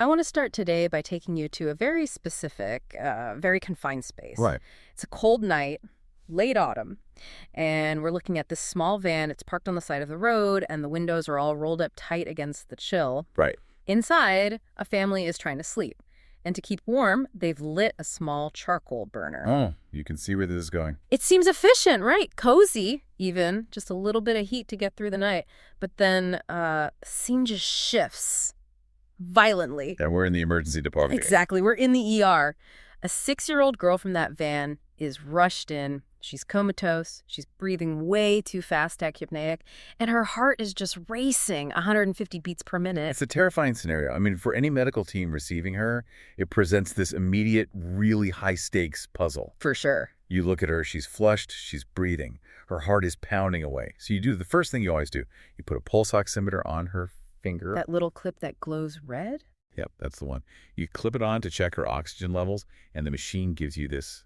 I want to start today by taking you to a very specific, very confined space. Right. It's a cold night, late autumn, and we're looking at this small van. It's parked on the side of the road, and the windows are all rolled up tight against the chill. Right. Inside, a family is trying to sleep. And to keep warm, they've lit a small charcoal burner. Oh, you can see where this is going. It seems efficient, right? Cozy, even. Just a little bit of heat to get through the night. But then, scene just shifts violently. And we're in the emergency department. Exactly. We're in the ER. A 6-year-old girl from that van is rushed in. She's comatose. She's breathing way too fast, tachypneic, and her heart is just racing 150 beats per minute. It's a terrifying scenario. I mean, for any medical team receiving her, it presents this immediate, really high-stakes puzzle. For sure. You look at her, she's flushed, she's breathing. Her heart is pounding away. So you do the first thing you always do. You put a pulse oximeter on her finger. That little clip that glows red? Yep, that's the one. You clip it on to check her oxygen levels, and the machine gives you this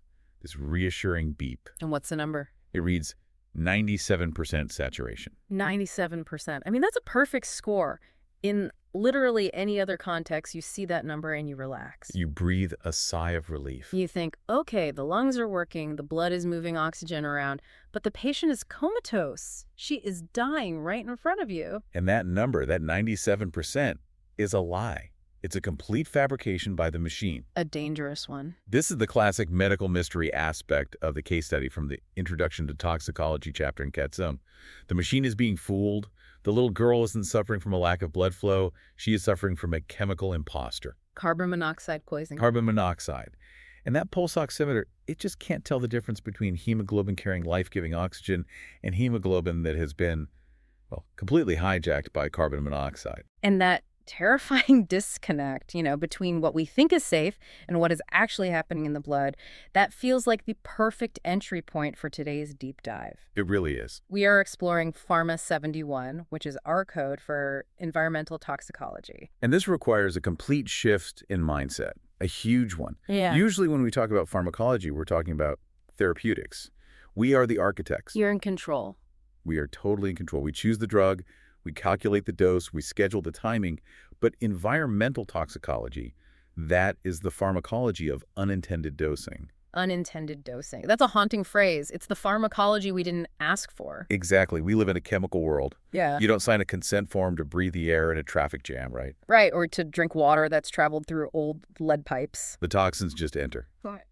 reassuring beep. And what's the number? It reads 97% saturation. 97%. I mean, that's a perfect score. In literally any other context, you see that number and you relax. You breathe a sigh of relief. You think, okay, the lungs are working, the blood is moving oxygen around, but the patient is comatose. She is dying right in front of you. And that number, that 97%, is a lie. It's a complete fabrication by the machine. A dangerous one. This is the classic medical mystery aspect of the case study from the Introduction to Toxicology chapter in Katsum. The machine is being fooled. The little girl isn't suffering from a lack of blood flow. She is suffering from a chemical imposter. Carbon monoxide poisoning. Carbon monoxide. And that pulse oximeter, it just can't tell the difference between hemoglobin carrying life-giving oxygen and hemoglobin that has been, well, completely hijacked by carbon monoxide. And that terrifying disconnect, between what we think is safe and what is actually happening in the blood, that feels like the perfect entry point for today's deep dive. It really is. We are exploring Pharma 71, which is our code for environmental toxicology. And this requires a complete shift in mindset, a huge one. Yeah. Usually when we talk about pharmacology, we're talking about therapeutics. We are the architects. You're in control. We are totally in control. We choose the drug, we calculate the dose, we schedule the timing. But environmental toxicology, that is the pharmacology of unintended dosing. Unintended dosing. That's a haunting phrase. It's the pharmacology we didn't ask for. Exactly. We live in a chemical world. Yeah. You don't sign a consent form to breathe the air in a traffic jam, right? Right, or to drink water that's traveled through old lead pipes. The toxins just enter. What?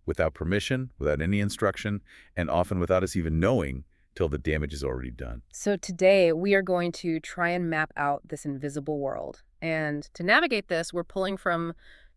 Without permission, without any instruction, and often without us even knowing till the damage is already done. So today we are going to try and map out this invisible world. And to navigate this, we're pulling from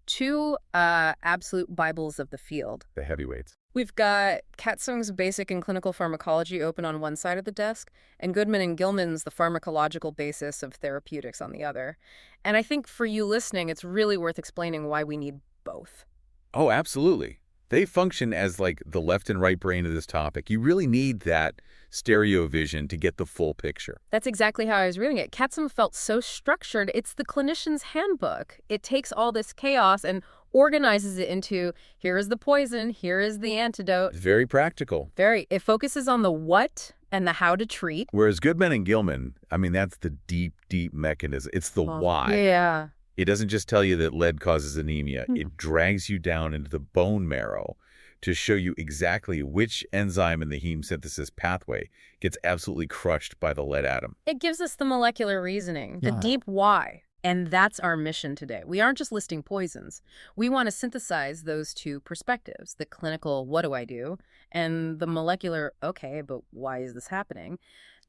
two absolute Bibles of the field. The heavyweights. We've got Katsung's Basic and Clinical Pharmacology open on one side of the desk, and Goodman and Gilman's The Pharmacological Basis of Therapeutics on the other. And I think for you listening, it's really worth explaining why we need both. Oh, absolutely. They function as like the left and right brain of this topic. You really need that stereo vision to get the full picture. That's exactly how I was reading it. Katsum felt so structured. It's the clinician's handbook. It takes all this chaos and organizes it into, here is the poison, here is the antidote. It's very practical. Very. It focuses on the what and the how to treat. Whereas Goodman and Gilman, I mean, that's the deep, deep mechanism. It's the why. Yeah. It doesn't just tell you that lead causes anemia. It drags you down into the bone marrow to show you exactly which enzyme in the heme synthesis pathway gets absolutely crushed by the lead atom. It gives us the molecular reasoning, the deep why. And that's our mission today. We aren't just listing poisons. We want to synthesize those two perspectives, the clinical, what do I do, and the molecular, okay, but why is this happening,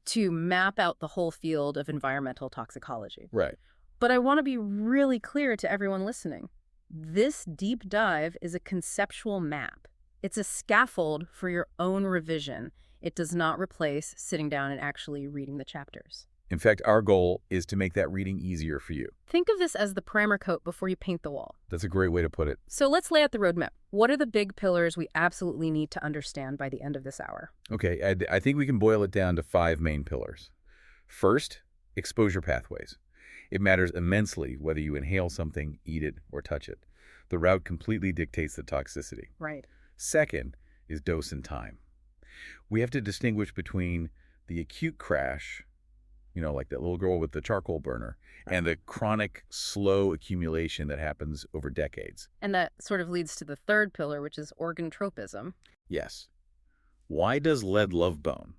to map out the whole field of environmental toxicology. Right. But I want to be really clear to everyone listening. This deep dive is a conceptual map. It's a scaffold for your own revision. It does not replace sitting down and actually reading the chapters. In fact, our goal is to make that reading easier for you. Think of this as the primer coat before you paint the wall. That's a great way to put it. So let's lay out the roadmap. What are the big pillars we absolutely need to understand by the end of this hour? Okay, I think we can boil it down to 5 main pillars. First, exposure pathways. It matters immensely whether you inhale something, eat it, or touch it. The route completely dictates the toxicity. Right. Second is dose and time. We have to distinguish between the acute crash like that little girl with the charcoal burner, and the chronic, slow accumulation that happens over decades. And that sort of leads to the third pillar, which is organ tropism. Yes. Why does lead love bone?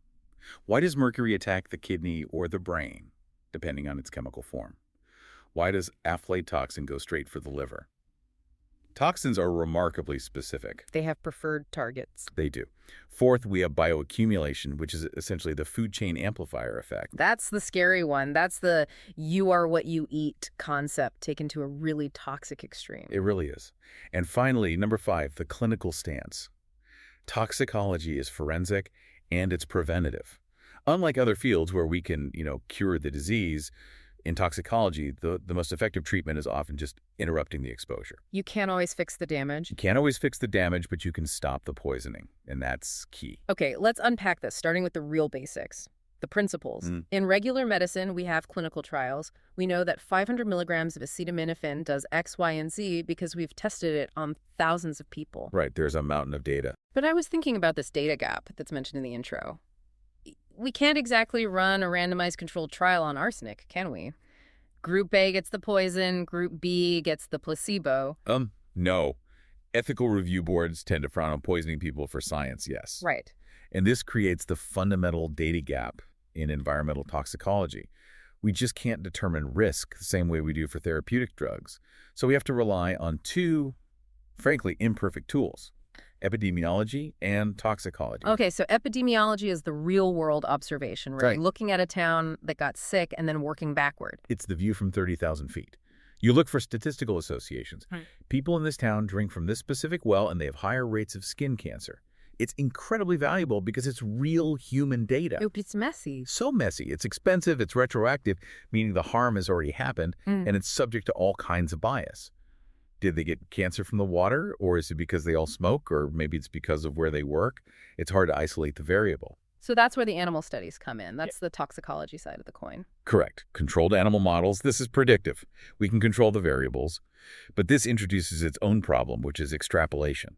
Why does mercury attack the kidney or the brain, depending on its chemical form? Why does aflatoxin go straight for the liver? Toxins are remarkably specific. They have preferred targets. They do. Fourth, we have bioaccumulation, which is essentially the food chain amplifier effect. That's the scary one. That's the you are what you eat concept taken to a really toxic extreme. It really is. And finally, number 5, the clinical stance. Toxicology is forensic and it's preventative. Unlike other fields where we can, cure the disease, in toxicology, the most effective treatment is often just interrupting the exposure. You can't always fix the damage. You can't always fix the damage, but you can stop the poisoning, and that's key. Okay, let's unpack this, starting with the real basics, the principles. In regular medicine, we have clinical trials. We know that 500 milligrams of acetaminophen does X, Y, and Z because we've tested it on thousands of people. Right, there's a mountain of data. But I was thinking about this data gap that's mentioned in the intro. We can't exactly run a randomized controlled trial on arsenic, can we? Group A gets the poison, Group B gets the placebo. No. Ethical review boards tend to frown on poisoning people for science, yes. Right. And this creates the fundamental data gap in environmental toxicology. We just can't determine risk the same way we do for therapeutic drugs. So we have to rely on two, frankly, imperfect tools: epidemiology and toxicology. Okay, so epidemiology is the real-world observation, right? Right. Looking at a town that got sick and then working backward. It's the view from 30,000 feet. You look for statistical associations. Right. People in this town drink from this specific well and they have higher rates of skin cancer. It's incredibly valuable because it's real human data. It's messy. So messy. It's expensive. It's retroactive, meaning the harm has already happened, and it's subject to all kinds of bias. Did they get cancer from the water, or is it because they all smoke, or maybe it's because of where they work? It's hard to isolate the variable. So that's where the animal studies come in. That's the toxicology side of the coin. Correct. Controlled animal models, this is predictive. We can control the variables, but this introduces its own problem, which is extrapolation.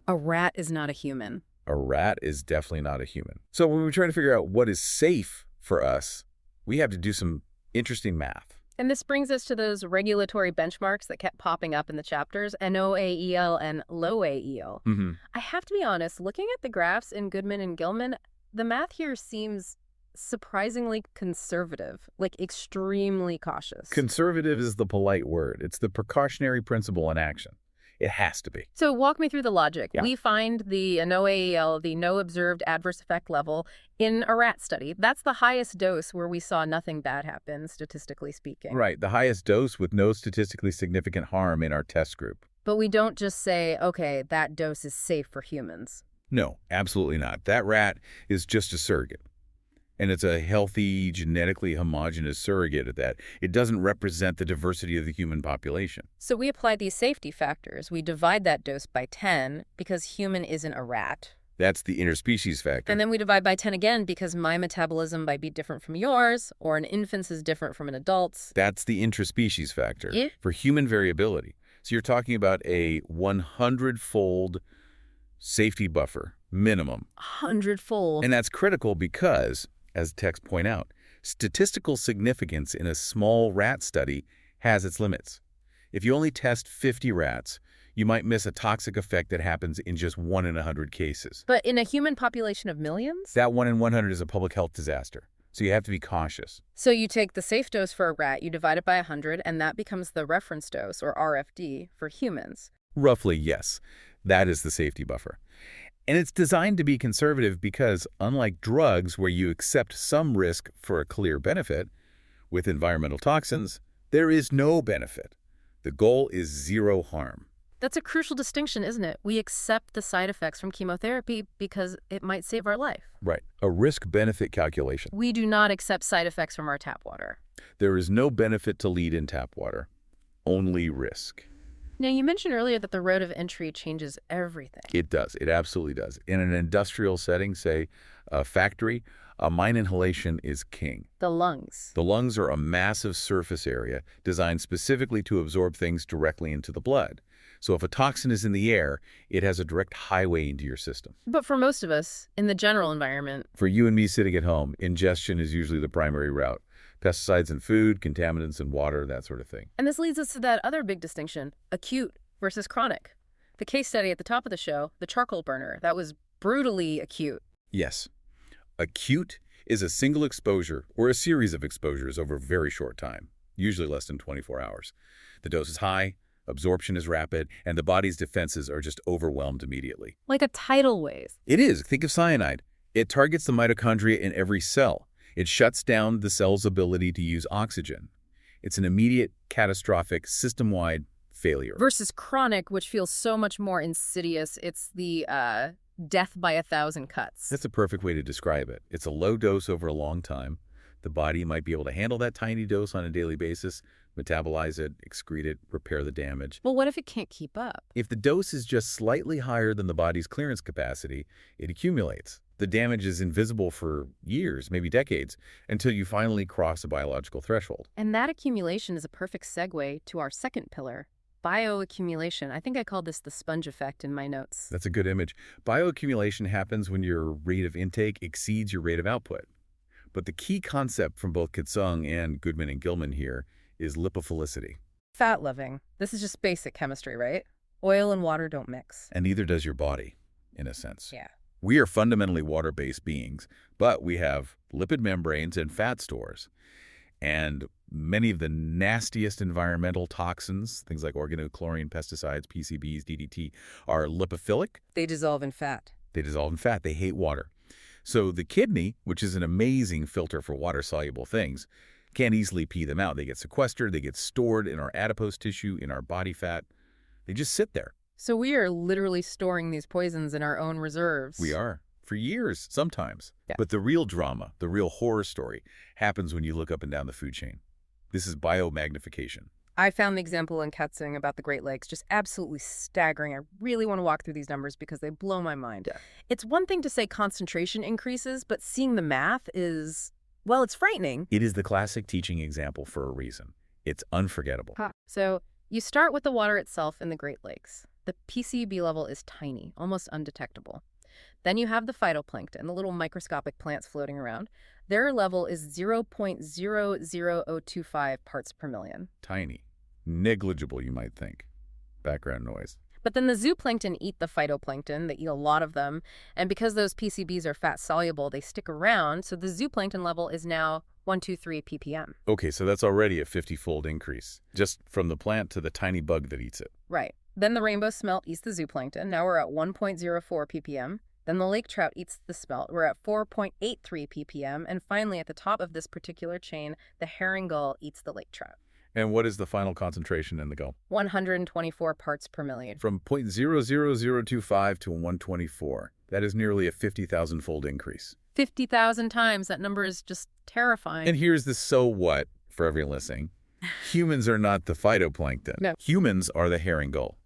A rat is not a human. A rat is definitely not a human. So when we're trying to figure out what is safe for us, we have to do some interesting math. And this brings us to those regulatory benchmarks that kept popping up in the chapters, NOAEL and low AEL. I have to be honest, looking at the graphs in Goodman and Gilman, the math here seems surprisingly conservative, like extremely cautious. Conservative is the polite word. It's the precautionary principle in action. It has to be. So walk me through the logic. Yeah. We find the NOAEL, the no observed adverse effect level, in a rat study. That's the highest dose where we saw nothing bad happen, statistically speaking. Right, the highest dose with no statistically significant harm in our test group. But we don't just say, okay, that dose is safe for humans. No, absolutely not. That rat is just a surrogate. And it's a healthy, genetically homogeneous surrogate at that. It doesn't represent the diversity of the human population. So we apply these safety factors. We divide that dose by 10 because human isn't a rat. That's the interspecies factor. And then we divide by 10 again because my metabolism might be different from yours, or an infant's is different from an adult's. That's the intraspecies factor Yeah. for human variability. So you're talking about a 100-fold safety buffer, minimum. 100-fold. And that's critical because, as texts point out, statistical significance in a small rat study has its limits. If you only test 50 rats, you might miss a toxic effect that happens in just 1 in 100 cases. But in a human population of millions? That 1 in 100 is a public health disaster, so you have to be cautious. So you take the safe dose for a rat, you divide it by 100, and that becomes the reference dose, or RFD, for humans. Roughly, yes. That is the safety buffer. And it's designed to be conservative because, unlike drugs where you accept some risk for a clear benefit, with environmental toxins, there is no benefit. The goal is zero harm. That's a crucial distinction, isn't it? We accept the side effects from chemotherapy because it might save our life. Right. A risk-benefit calculation. We do not accept side effects from our tap water. There is no benefit to lead in tap water, only risk. Now, you mentioned earlier that the road of entry changes everything. It does. It absolutely does. In an industrial setting, say a factory, a mine inhalation is king. The lungs. The lungs are a massive surface area designed specifically to absorb things directly into the blood. So if a toxin is in the air, it has a direct highway into your system. But for most of us, in the general environment, For you and me sitting at home, ingestion is usually the primary route. Pesticides in food, contaminants in water, that sort of thing. And this leads us to that other big distinction, acute versus chronic. The case study at the top of the show, the charcoal burner, that was brutally acute. Yes. Acute is a single exposure or a series of exposures over a very short time, usually less than 24 hours. The dose is high, absorption is rapid, and the body's defenses are just overwhelmed immediately. Like a tidal wave. It is. Think of cyanide. It targets the mitochondria in every cell. It shuts down the cell's ability to use oxygen. It's an immediate, catastrophic, system-wide failure. Versus chronic, which feels so much more insidious. It's the death by 1,000 cuts. That's a perfect way to describe it. It's a low dose over a long time. The body might be able to handle that tiny dose on a daily basis, metabolize it, excrete it, repair the damage. Well, what if it can't keep up? If the dose is just slightly higher than the body's clearance capacity, it accumulates. The damage is invisible for years, maybe decades, until you finally cross a biological threshold. And that accumulation is a perfect segue to our second pillar, bioaccumulation. I think I called this the sponge effect in my notes. That's a good image. Bioaccumulation happens when your rate of intake exceeds your rate of output. But the key concept from both Katsung and Goodman and Gilman here is lipophilicity. Fat loving. This is just basic chemistry, right? Oil and water don't mix. And neither does your body, in a sense. Yeah. We are fundamentally water-based beings, but we have lipid membranes and fat stores. And many of the nastiest environmental toxins, things like organochlorine, pesticides, PCBs, DDT, are lipophilic. They dissolve in fat. They dissolve in fat. They hate water. So the kidney, which is an amazing filter for water-soluble things, can't easily pee them out. They get sequestered. They get stored in our adipose tissue, in our body fat. They just sit there. So we are literally storing these poisons in our own reserves. We are. For years, sometimes. Yeah. But the real drama, the real horror story, happens when you look up and down the food chain. This is biomagnification. I found the example in Katsung about the Great Lakes just absolutely staggering. I really want to walk through these numbers because they blow my mind. Yeah. It's one thing to say concentration increases, but seeing the math is, well, it's frightening. It is the classic teaching example for a reason. It's unforgettable. So you start with the water itself in the Great Lakes. The PCB level is tiny, almost undetectable. Then you have the phytoplankton, the little microscopic plants floating around. Their level is 0.00025 parts per million. Tiny. Negligible, you might think. Background noise. But then the zooplankton eat the phytoplankton. They eat a lot of them. And because those PCBs are fat-soluble, they stick around. So the zooplankton level is now 123 ppm. Okay, so that's already a 50-fold increase, just from the plant to the tiny bug that eats it. Right. Then the rainbow smelt eats the zooplankton. Now we're at 1.04 ppm. Then the lake trout eats the smelt. We're at 4.83 ppm. And finally, at the top of this particular chain, the herring gull eats the lake trout. And what is the final concentration in the gull? 124 parts per million. From 0.00025 to 124. That is nearly a 50,000-fold increase. 50,000 times. That number is just terrifying. And here's the so what for everyone listening. Humans are not the phytoplankton. No. Humans are the herring gull.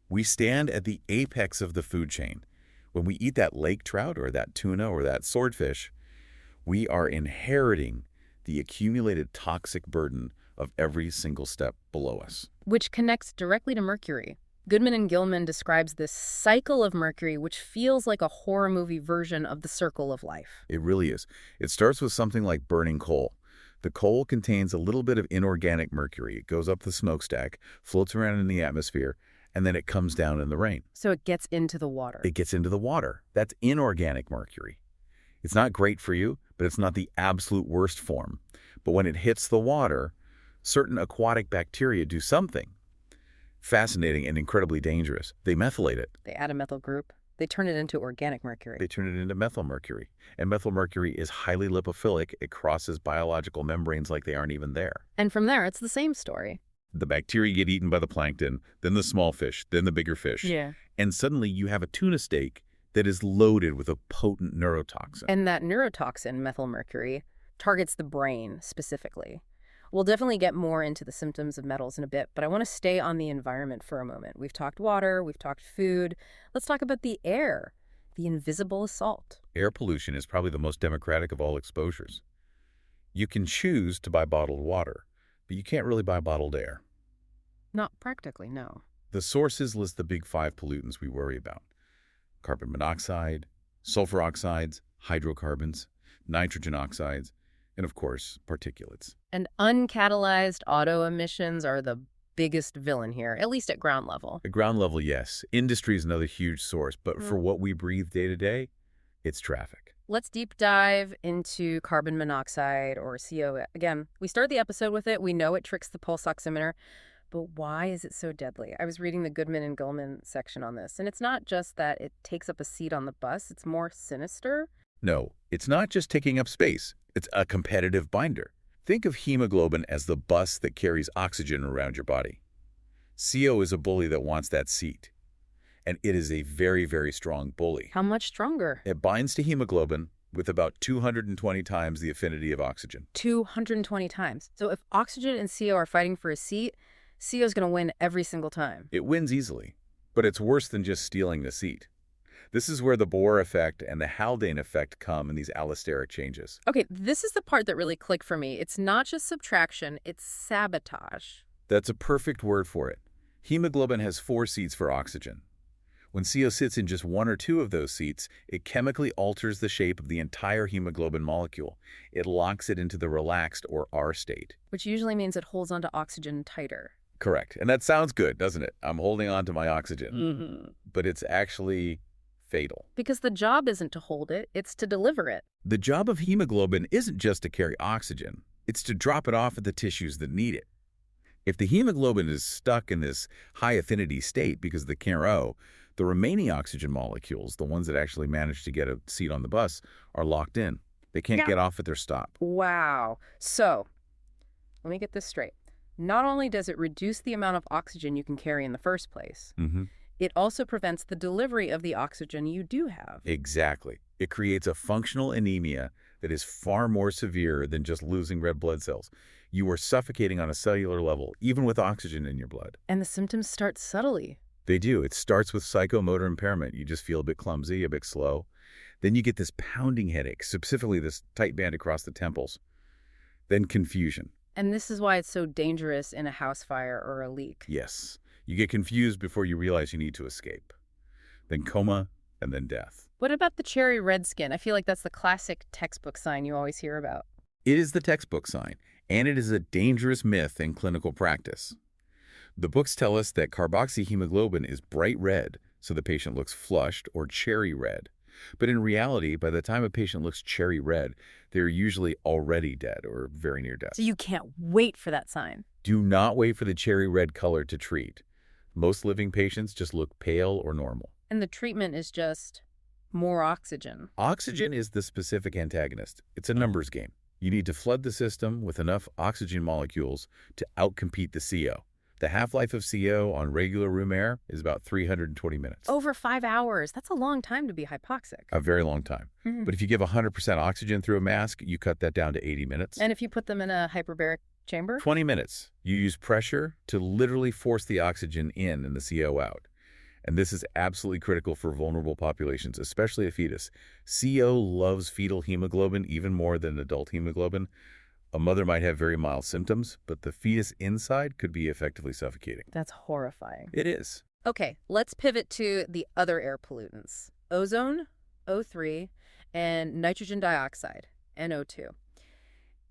We stand at the apex of the food chain. When we eat that lake trout or that tuna or that swordfish, we are inheriting the accumulated toxic burden of every single step below us. Which connects directly to mercury. Goodman and Gilman describes this cycle of mercury, which feels like a horror movie version of the circle of life. It really is. It starts with something like burning coal. The coal contains a little bit of inorganic mercury. It goes up the smokestack, floats around in the atmosphere, and then it comes down in the rain. So it gets into the water. It gets into the water. That's inorganic mercury. It's not great for you, but it's not the absolute worst form. But when it hits the water, certain aquatic bacteria do something fascinating and incredibly dangerous. They methylate it. They add a methyl group. They turn it into organic mercury. They turn it into methylmercury. And methylmercury is highly lipophilic. It crosses biological membranes like they aren't even there. And from there, it's the same story. The bacteria get eaten by the plankton, then the small fish, then the bigger fish. Yeah. And suddenly you have a tuna steak that is loaded with a potent neurotoxin. And that neurotoxin, methylmercury, targets the brain specifically. We'll definitely get more into the symptoms of metals in a bit, but I want to stay on the environment for a moment. We've talked water, we've talked food. Let's talk about the air, the invisible assault. Air pollution is probably the most democratic of all exposures. You can choose to buy bottled water, but you can't really buy bottled air. Not practically, no. The sources list the big 5 pollutants we worry about: carbon monoxide, sulfur oxides, hydrocarbons, nitrogen oxides, And of course, particulates. And uncatalyzed auto emissions are the biggest villain here, at least at ground level. At ground level, yes. Industry is another huge source, but for what we breathe day to day, it's traffic. Let's deep dive into carbon monoxide, or CO. Again, we started the episode with it. We know it tricks the pulse oximeter, but why is it so deadly? I was reading the Goodman and Gilman section on this, and it's not just that it takes up a seat on the bus. It's more sinister. No, it's not just taking up space. It's a competitive binder. Think of hemoglobin as the bus that carries oxygen around your body. CO is a bully that wants that seat. And it is a very, very strong bully. How much stronger? It binds to hemoglobin with about 220 times the affinity of oxygen. 220 times. So if oxygen and CO are fighting for a seat, CO is going to win every single time. It wins easily, but it's worse than just stealing the seat. This is where the Bohr effect and the Haldane effect come in these allosteric changes. Okay, this is the part that really clicked for me. It's not just subtraction, it's sabotage. That's a perfect word for it. Hemoglobin has 4 seats for oxygen. When CO sits in just 1 or 2 of those seats, it chemically alters the shape of the entire hemoglobin molecule. It locks it into the relaxed, or R state. Which usually means it holds onto oxygen tighter. Correct. And that sounds good, doesn't it? I'm holding on to my oxygen. But it's actually fatal. Because the job isn't to hold it, it's to deliver it. The job of hemoglobin isn't just to carry oxygen. It's to drop it off at the tissues that need it. If the hemoglobin is stuck in this high-affinity state because of the KRO, the remaining oxygen molecules, the ones that actually manage to get a seat on the bus, are locked in. They can't get off at their stop. Wow. So, let me get this straight. Not only does it reduce the amount of oxygen you can carry in the first place, it also prevents the delivery of the oxygen you do have. Exactly. It creates a functional anemia that is far more severe than just losing red blood cells. You are suffocating on a cellular level, even with oxygen in your blood. And the symptoms start subtly. They do. It starts with psychomotor impairment. You just feel a bit clumsy, a bit slow. Then you get this pounding headache, specifically this tight band across the temples. Then confusion. And this is why it's so dangerous in a house fire or a leak. Yes. You get confused before you realize you need to escape. Then coma, and then death. What about the cherry red skin? I feel like that's the classic textbook sign you always hear about. It is the textbook sign, and it is a dangerous myth in clinical practice. The books tell us that carboxyhemoglobin is bright red, so the patient looks flushed or cherry red. But in reality, by the time a patient looks cherry red, they're usually already dead or very near death. So you can't wait for that sign. Do not wait for the cherry red color to treat. Most living patients just look pale or normal. And the treatment is just more oxygen. Oxygen is the specific antagonist. It's a numbers game. You need to flood the system with enough oxygen molecules to outcompete the CO. The half-life of CO on regular room air is about 320 minutes. Over 5 hours. That's a long time to be hypoxic. A very long time. But if you give 100% oxygen through a mask, you cut that down to 80 minutes. And if you put them in a hyperbaric chamber? 20 minutes. You use pressure to literally force the oxygen in and the CO out. And this is absolutely critical for vulnerable populations, especially a fetus. CO loves fetal hemoglobin even more than adult hemoglobin. A mother might have very mild symptoms, but the fetus inside could be effectively suffocating. That's horrifying. It is. Okay, let's pivot to the other air pollutants. Ozone, O3, and nitrogen dioxide, NO2.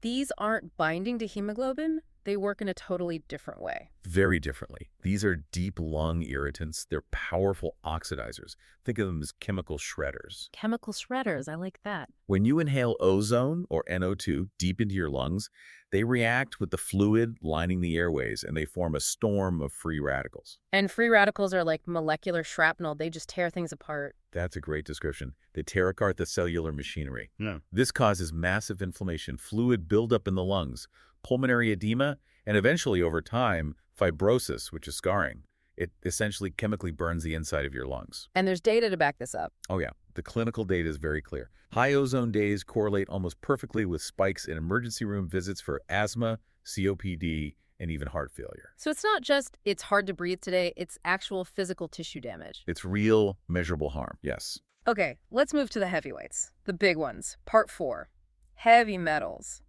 These aren't binding to hemoglobin. They work in a totally different way. Very differently. These are deep lung irritants. They're powerful oxidizers. Think of them as chemical shredders. Chemical shredders, I like that. When you inhale ozone, or NO2, deep into your lungs, they react with the fluid lining the airways, and they form a storm of free radicals. And free radicals are like molecular shrapnel. They just tear things apart. That's a great description. They tear apart the cellular machinery. Yeah. This causes massive inflammation, fluid buildup in the lungs, pulmonary edema, and eventually, over time, fibrosis, which is scarring. It essentially chemically burns the inside of your lungs. And there's data to back this up. Oh yeah, the clinical data is very clear. High ozone days correlate almost perfectly with spikes in emergency room visits for asthma, COPD, and even heart failure. So it's not just it's hard to breathe today, it's actual physical tissue damage. It's real, measurable harm, yes. Okay, let's move to the heavyweights, the big ones. Part 4, heavy metals.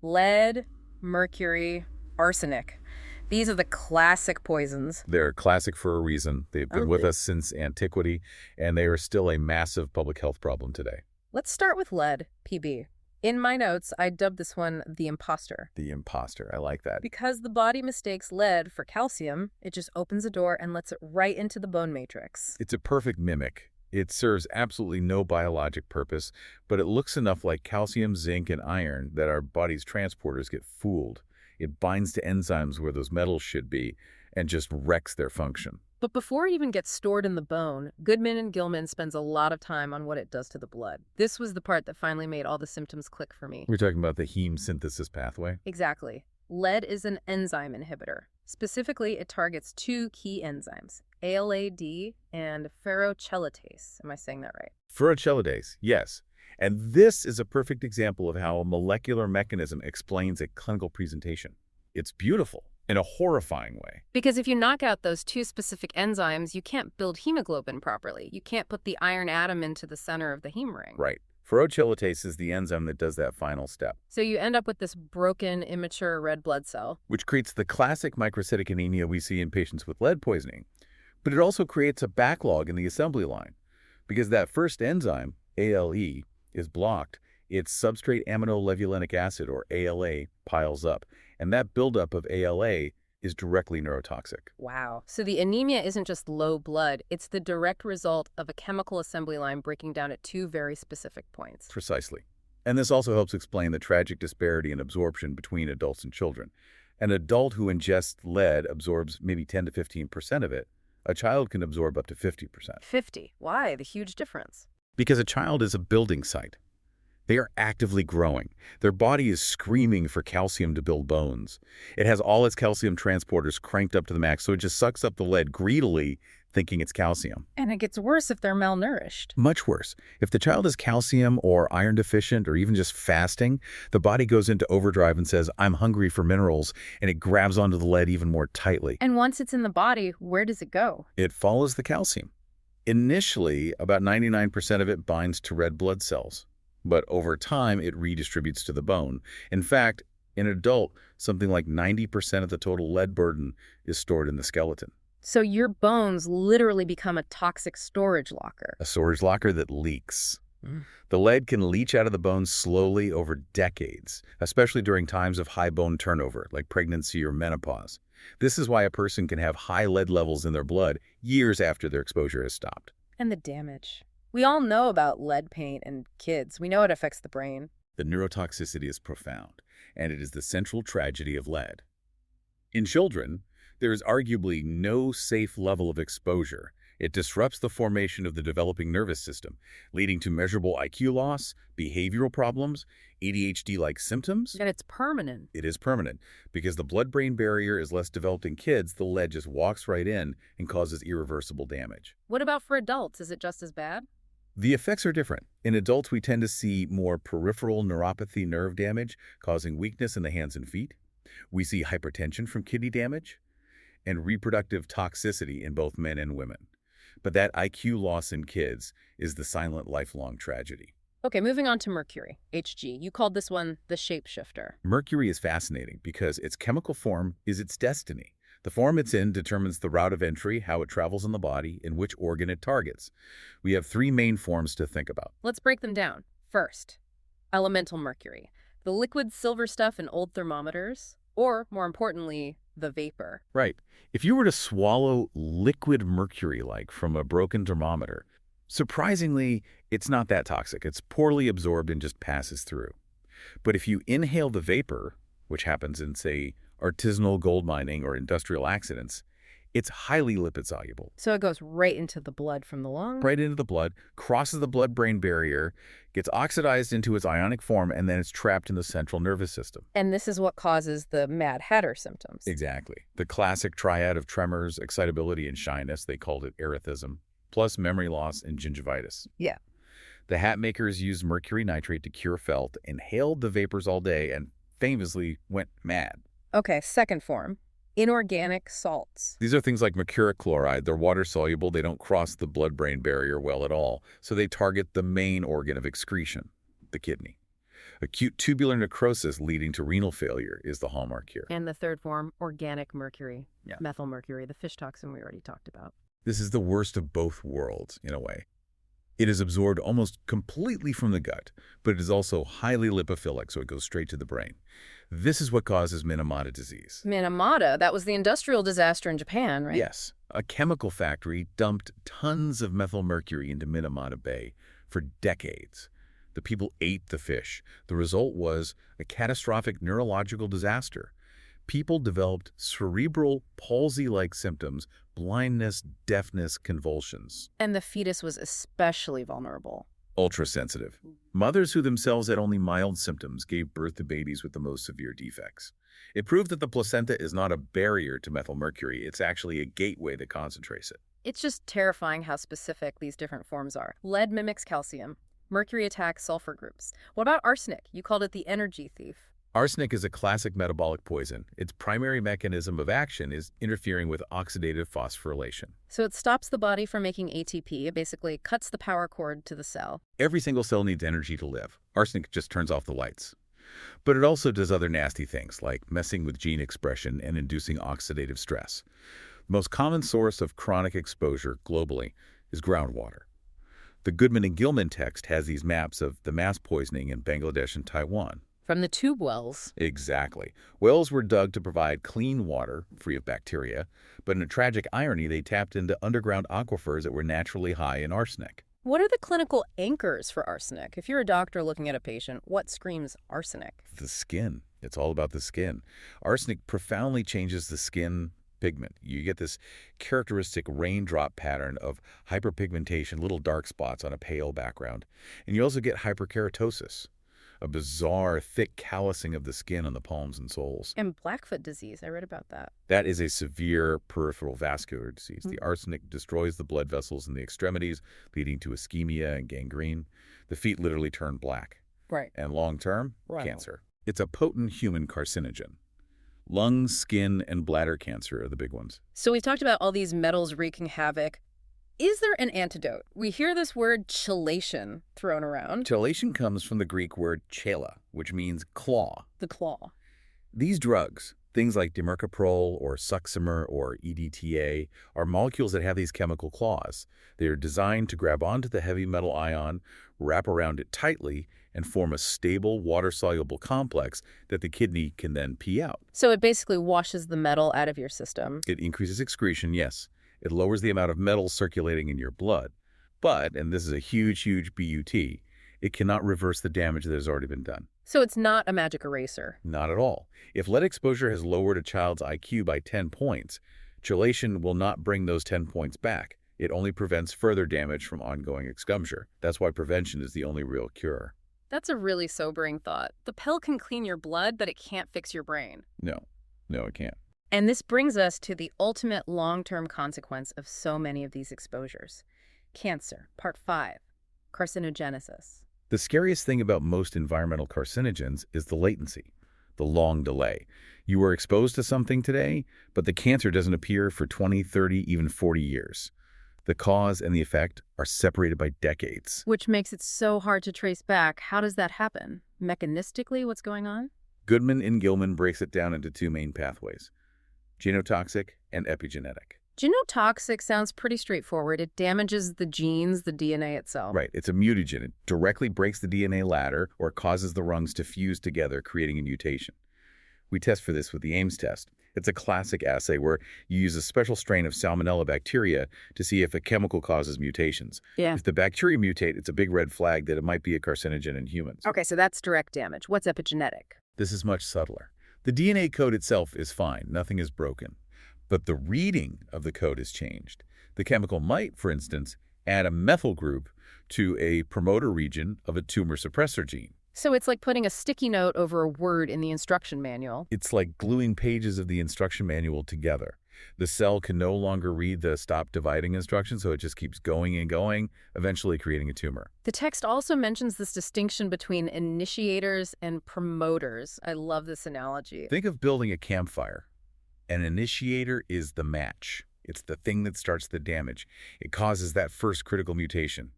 Lead, mercury, arsenic. These are the classic poisons. They're classic for a reason. They've been with us since antiquity, and they are still a massive public health problem today. Let's start with lead, PB. In my notes, I dubbed this one the imposter. The imposter. I like that. Because the body mistakes lead for calcium, it just opens a door and lets it right into the bone matrix. It's a perfect mimic. It serves absolutely no biologic purpose, but it looks enough like calcium, zinc, and iron that our body's transporters get fooled. It binds to enzymes where those metals should be and just wrecks their function. But before it even gets stored in the bone, Goodman and Gilman spends a lot of time on what it does to the blood. This was the part that finally made all the symptoms click for me. We're talking about the heme synthesis pathway? Exactly. Lead is an enzyme inhibitor. Specifically, it targets two key enzymes, ALAD and ferrochelatase. Am I saying that right? Ferrochelatase, yes. And this is a perfect example of how a molecular mechanism explains a clinical presentation. It's beautiful in a horrifying way. Because if you knock out those two specific enzymes, you can't build hemoglobin properly. You can't put the iron atom into the center of the heme ring. Right. Ferrochelatase is the enzyme that does that final step. So you end up with this broken, immature red blood cell. Which creates the classic microcytic anemia we see in patients with lead poisoning. But it also creates a backlog in the assembly line. Because that first enzyme, ALE, is blocked, its substrate aminolevulinic acid, or ALA, piles up. And that buildup of ALA is directly neurotoxic. Wow. So the anemia isn't just low blood, it's the direct result of a chemical assembly line breaking down at two very specific points. Precisely. And this also helps explain the tragic disparity in absorption between adults and children. An adult who ingests lead absorbs maybe 10 to 15% of it. A child can absorb up to 50%. 50. Why? The huge difference. Because a child is a building site. They are actively growing. Their body is screaming for calcium to build bones. It has all its calcium transporters cranked up to the max, so it just sucks up the lead greedily, thinking it's calcium. And it gets worse if they're malnourished. Much worse. If the child is calcium or iron deficient or even just fasting, the body goes into overdrive and says, I'm hungry for minerals, and it grabs onto the lead even more tightly. And once it's in the body, where does it go? It follows the calcium. Initially, about 99% of it binds to red blood cells. But over time, it redistributes to the bone. In fact, in an adult, something like 90% of the total lead burden is stored in the skeleton. So your bones literally become a toxic storage locker. A storage locker that leaks. The lead can leach out of the bones slowly over decades, especially during times of high bone turnover, like pregnancy or menopause. This is why a person can have high lead levels in their blood years after their exposure has stopped. And the damage. We all know about lead paint in kids. We know it affects the brain. The neurotoxicity is profound, and it is the central tragedy of lead. In children, there is arguably no safe level of exposure. It disrupts the formation of the developing nervous system, leading to measurable IQ loss, behavioral problems, ADHD-like symptoms. And it's permanent. It is permanent. Because the blood-brain barrier is less developed in kids, the lead just walks right in and causes irreversible damage. What about for adults? Is it just as bad? The effects are different. In adults, we tend to see more peripheral neuropathy nerve damage, causing weakness in the hands and feet. We see hypertension from kidney damage and reproductive toxicity in both men and women. But that IQ loss in kids is the silent lifelong tragedy. Okay, moving on to mercury, Hg. You called this one the shapeshifter. Mercury is fascinating because its chemical form is its destiny. The form it's in determines the route of entry, how it travels in the body, and which organ it targets. We have three main forms to think about. Let's break them down. First, elemental mercury, the liquid silver stuff in old thermometers, or, more importantly, the vapor. Right. If you were to swallow liquid mercury, like from a broken thermometer, surprisingly, it's not that toxic. It's poorly absorbed and just passes through. But if you inhale the vapor, which happens in, say, artisanal gold mining or industrial accidents, it's highly lipid-soluble. So it goes right into the blood from the lung? Right into the blood, crosses the blood-brain barrier, gets oxidized into its ionic form, and then it's trapped in the central nervous system. And this is what causes the Mad Hatter symptoms. Exactly. The classic triad of tremors, excitability, and shyness, they called it erethism, plus memory loss and gingivitis. Yeah. The hat makers used mercury nitrate to cure felt, inhaled the vapors all day, and famously went mad. Okay, second form, inorganic salts. These are things like mercuric chloride. They're water-soluble. They don't cross the blood-brain barrier well at all, so they target the main organ of excretion, the kidney. Acute tubular necrosis leading to renal failure is the hallmark here. And the third form, organic mercury, methylmercury, the fish toxin we already talked about. This is the worst of both worlds, in a way. It is absorbed almost completely from the gut, but it is also highly lipophilic, so it goes straight to the brain. This is what causes Minamata disease. Minamata, that was the industrial disaster in Japan, right? Yes, a chemical factory dumped tons of methylmercury into Minamata Bay for decades. The people ate the fish. The result was a catastrophic neurological disaster. People developed cerebral palsy-like symptoms, blindness, deafness, convulsions. And the fetus was especially vulnerable. Ultra-sensitive. Mothers who themselves had only mild symptoms gave birth to babies with the most severe defects. It proved that the placenta is not a barrier to methylmercury, it's actually a gateway that concentrates it. It's just terrifying how specific these different forms are. Lead mimics calcium. Mercury attacks sulfur groups. What about arsenic? You called it the energy thief. Arsenic is a classic metabolic poison. Its primary mechanism of action is interfering with oxidative phosphorylation. So it stops the body from making ATP. It basically cuts the power cord to the cell. Every single cell needs energy to live. Arsenic just turns off the lights. But it also does other nasty things, like messing with gene expression and inducing oxidative stress. The most common source of chronic exposure globally is groundwater. The Goodman and Gilman text has these maps of the mass poisoning in Bangladesh and Taiwan. From the tube wells. Exactly. Wells were dug to provide clean water, free of bacteria, but in a tragic irony, they tapped into underground aquifers that were naturally high in arsenic. What are the clinical anchors for arsenic? If you're a doctor looking at a patient, what screams arsenic? The skin. It's all about the skin. Arsenic profoundly changes the skin pigment. You get this characteristic raindrop pattern of hyperpigmentation, little dark spots on a pale background. And you also get hyperkeratosis, a bizarre, thick callousing of the skin on the palms and soles. And Blackfoot disease, I read about that. That is a severe peripheral vascular disease. The arsenic destroys the blood vessels in the extremities, leading to ischemia and gangrene. The feet literally turn black. Right. And long-term, Right. cancer. It's a potent human carcinogen. Lung, skin, and bladder cancer are the big ones. So we've talked about all these metals wreaking havoc. Is there an antidote? We hear this word chelation thrown around. Chelation comes from the Greek word chela, which means claw. The claw. These drugs, things like dimercaprol or succimer or EDTA, are molecules that have these chemical claws. They are designed to grab onto the heavy metal ion, wrap around it tightly, and form a stable, water-soluble complex that the kidney can then pee out. So it basically washes the metal out of your system. It increases excretion, yes. It lowers the amount of metal circulating in your blood. But, and this is a huge, huge BUT, it cannot reverse the damage that has already been done. So it's not a magic eraser. Not at all. If lead exposure has lowered a child's IQ by 10 points, chelation will not bring those 10 points back. It only prevents further damage from ongoing exposure. That's why prevention is the only real cure. That's a really sobering thought. The pill can clean your blood, but it can't fix your brain. No, it can't. And this brings us to the ultimate long-term consequence of so many of these exposures. Cancer, part 5, carcinogenesis. The scariest thing about most environmental carcinogens is the latency, the long delay. You are exposed to something today, but the cancer doesn't appear for 20, 30, even 40 years. The cause and the effect are separated by decades. Which makes it so hard to trace back. How does that happen? Mechanistically, what's going on? Goodman and Gilman breaks it down into two main pathways: genotoxic and epigenetic. Genotoxic sounds pretty straightforward. It damages the genes, the DNA itself. Right. It's a mutagen. It directly breaks the DNA ladder or causes the rungs to fuse together, creating a mutation. We test for this with the Ames test. It's a classic assay where you use a special strain of Salmonella bacteria to see if a chemical causes mutations. Yeah. If the bacteria mutate, it's a big red flag that it might be a carcinogen in humans. Okay, so that's direct damage. What's epigenetic? This is much subtler. The DNA code itself is fine. Nothing is broken. But the reading of the code is changed. The chemical might, for instance, add a methyl group to a promoter region of a tumor suppressor gene. So it's like putting a sticky note over a word in the instruction manual. It's like gluing pages of the instruction manual together. The cell can no longer read the stop dividing instruction, so it just keeps going and going, eventually creating a tumor. The text also mentions this distinction between initiators and promoters. I love this analogy. Think of building a campfire. An initiator is the match. It's the thing that starts the damage. It causes that first critical mutation.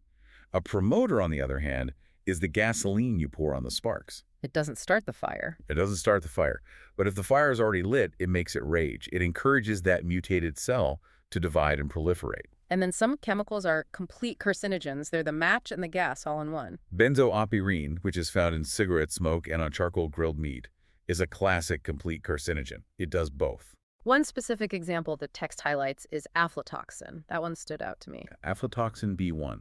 A promoter, on the other hand, is the gasoline you pour on the sparks. It doesn't start the fire. It doesn't start the fire. But if the fire is already lit, it makes it rage. It encourages that mutated cell to divide and proliferate. And then some chemicals are complete carcinogens. They're the match and the gas all in one. Benzoapyrene, which is found in cigarette smoke and on charcoal grilled meat, is a classic complete carcinogen. It does both. One specific example the text highlights is aflatoxin. That one stood out to me. Aflatoxin B1.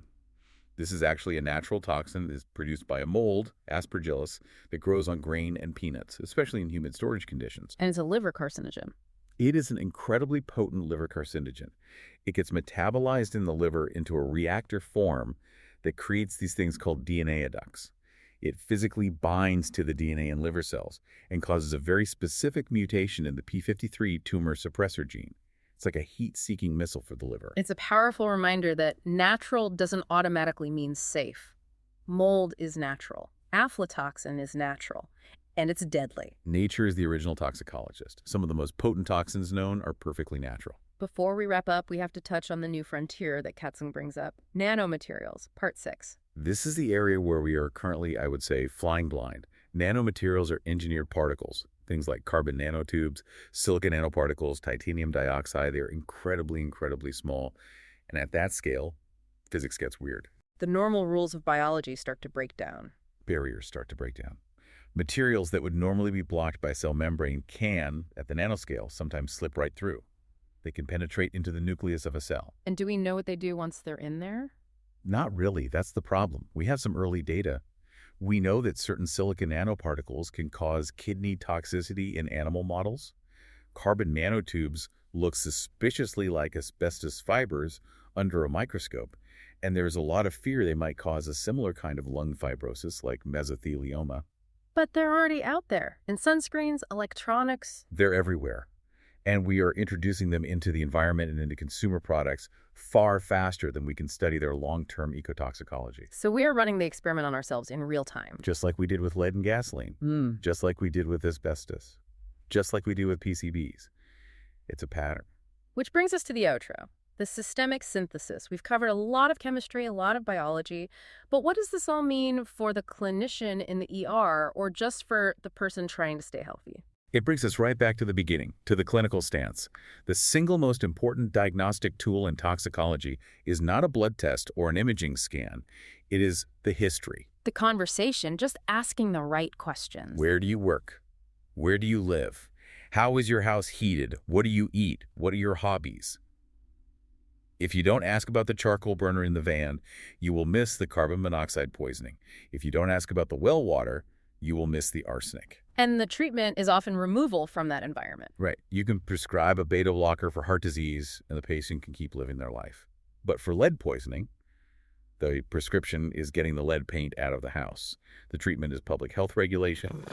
This is actually a natural toxin that is produced by a mold, Aspergillus, that grows on grain and peanuts, especially in humid storage conditions. And it's a liver carcinogen. It is an incredibly potent liver carcinogen. It gets metabolized in the liver into a reactor form that creates these things called DNA adducts. It physically binds to the DNA in liver cells and causes a very specific mutation in the p53 tumor suppressor gene. It's like a heat-seeking missile for the liver. It's a powerful reminder that natural doesn't automatically mean safe. Mold is natural. Aflatoxin is natural. And it's deadly. Nature is the original toxicologist. Some of the most potent toxins known are perfectly natural. Before we wrap up, we have to touch on the new frontier that Katzung brings up. Nanomaterials, Part 6. This is the area where we are currently, I would say, flying blind. Nanomaterials are engineered particles. Things like carbon nanotubes, silicon nanoparticles, titanium dioxide. They're incredibly, incredibly small. And at that scale, physics gets weird. The normal rules of biology start to break down. Barriers start to break down. Materials that would normally be blocked by cell membrane can, at the nanoscale, sometimes slip right through. They can penetrate into the nucleus of a cell. And do we know what they do once they're in there? Not really. That's the problem. We have some early data. We know that certain silicon nanoparticles can cause kidney toxicity in animal models. Carbon nanotubes look suspiciously like asbestos fibers under a microscope, and there's a lot of fear they might cause a similar kind of lung fibrosis like mesothelioma. But they're already out there, in sunscreens, electronics. They're everywhere, and we are introducing them into the environment and into consumer products far faster than we can study their long-term ecotoxicology. So we are running the experiment on ourselves in real time. Just like we did with lead and gasoline. Just like we did with asbestos. Just like we do with PCBs. It's a pattern. Which brings us to the outro. The systemic synthesis. We've covered a lot of chemistry, a lot of biology, but what does this all mean for the clinician in the ER or just for the person trying to stay healthy? It brings us right back to the beginning, to the clinical stance. The single most important diagnostic tool in toxicology is not a blood test or an imaging scan. It is the history. The conversation, just asking the right questions. Where do you work? Where do you live? How is your house heated? What do you eat? What are your hobbies? If you don't ask about the charcoal burner in the van, you will miss the carbon monoxide poisoning. If you don't ask about the well water, you will miss the arsenic. And the treatment is often removal from that environment. Right. You can prescribe a beta blocker for heart disease, and the patient can keep living their life. But for lead poisoning, the prescription is getting the lead paint out of the house. The treatment is public health regulation.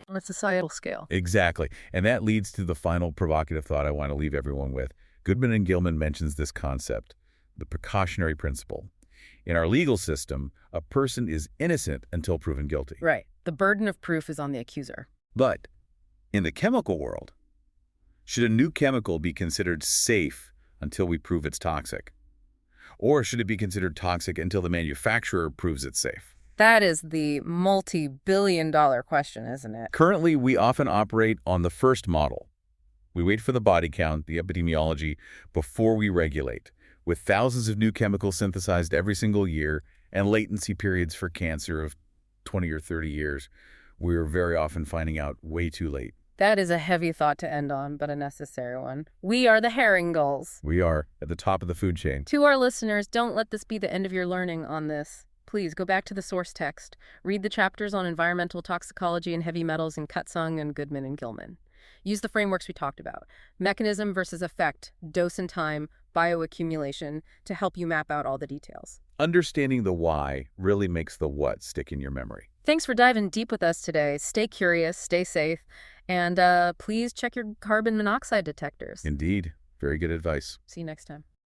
On a societal scale. Exactly. And that leads to the final provocative thought I want to leave everyone with. Goodman and Gilman mentions this concept, the precautionary principle. In our legal system, a person is innocent until proven guilty. Right. The burden of proof is on the accuser. But in the chemical world, should a new chemical be considered safe until we prove it's toxic? Or should it be considered toxic until the manufacturer proves it's safe? That is the multi-billion-dollar question, isn't it? Currently, we often operate on the first model. We wait for the body count, the epidemiology, before we regulate. With thousands of new chemicals synthesized every single year and latency periods for cancer of 20 or 30 years, we're very often finding out way too late. That is a heavy thought to end on, but a necessary one. We are the herring gulls. We are at the top of the food chain. To our listeners, don't let this be the end of your learning on this. Please go back to the source text. Read the chapters on environmental toxicology and heavy metals in Katzung and Goodman and Gilman. Use the frameworks we talked about. Mechanism versus effect, dose and time, bioaccumulation, to help you map out all the details. Understanding the why really makes the what stick in your memory. Thanks for diving deep with us today. Stay curious, stay safe, and please check your carbon monoxide detectors. Indeed. Very good advice. See you next time.